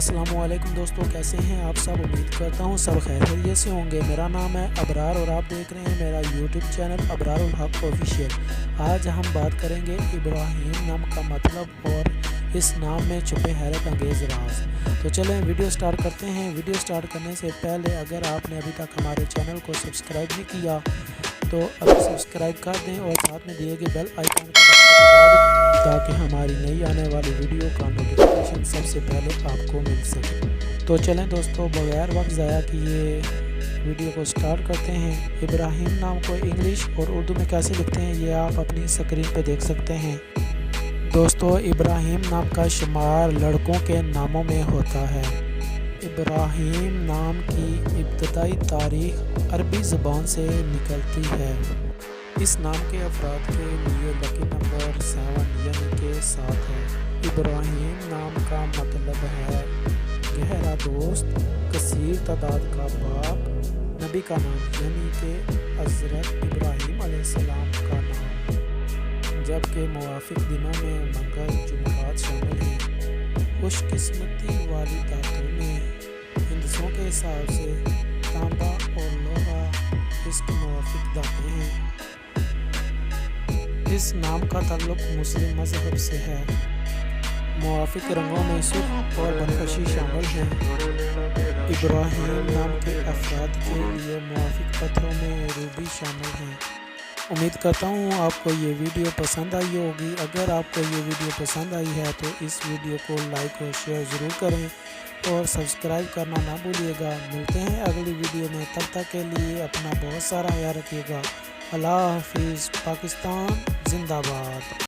السلام علیکم دوستو، کیسے ہیں آپ سب؟ امید کرتا ہوں سب خیر خیریت سے ہوں گے۔ میرا نام ہے ابرار اور آپ دیکھ رہے ہیں میرا یوٹیوب چینل ابرار الحق آفیشیل۔ آج ہم بات کریں گے ابراہیم نام کا مطلب اور اس نام میں چھپے حیرت انگیز راز۔ تو چلیں ویڈیو سٹارٹ کرتے ہیں۔ ویڈیو سٹارٹ کرنے سے پہلے اگر آپ نے ابھی تک ہمارے چینل کو سبسکرائب نہیں کیا تو ابھی سبسکرائب کر دیں اور ساتھ میں دیے گئے بیل آئیکن کو دبا دیں تاکہ ہماری نئی آنے والی ویڈیو کا نوٹیفیکیشن سب سے پہلے آپ کو مل سکے۔ تو چلیں دوستو بغیر وقت ضائع کیے ویڈیو کو سٹارٹ کرتے ہیں۔ ابراہیم نام کو انگلش اور اردو میں کیسے لکھتے ہیں یہ آپ اپنی اسکرین پہ دیکھ سکتے ہیں۔ دوستو ابراہیم نام کا شمار لڑکوں کے ناموں میں ہوتا ہے۔ ابراہیم نام کی ابتدائی تاریخ عربی زبان سے نکلتی ہے۔ اس نام کے افراد کے لیے لکی نمبر 7 یعنی کہ 7 ہے۔ ابراہیم نام کا مطلب ہے گہرا دوست، کثیر تعداد کا باپ، نبی کا نام یعنی کہ حضرت ابراہیم علیہ السلام کا نام، جبکہ موافق دنوں میں منگل جمعرات شامل ہیں۔ خوش قسمتی والی دھاتوں میں ہندسوں کے حساب سے تانبا اور لوہا اس کی موافق دھاتیں ہیں۔ اس نام کا تعلق مسلم مذہب سے ہے۔ موافق رنگوں میں سرخ اور بنفشی شامل ہیں۔ ابراہیم نام کے افراد کے لیے موافق پتھروں میں روبی شامل ہیں۔ امید کرتا ہوں آپ کو یہ ویڈیو پسند آئی ہوگی۔ اگر آپ کو یہ ویڈیو پسند آئی ہے تو اس ویڈیو کو لائک اور شیئر ضرور کریں اور سبسکرائب کرنا نہ بھولیے گا۔ ملتے ہیں اگلی ویڈیو میں، تب تک کے لیے اپنا بہت سارا خیال رکھیے گا۔ اللہ حافظ۔ پاکستان زندہ باد۔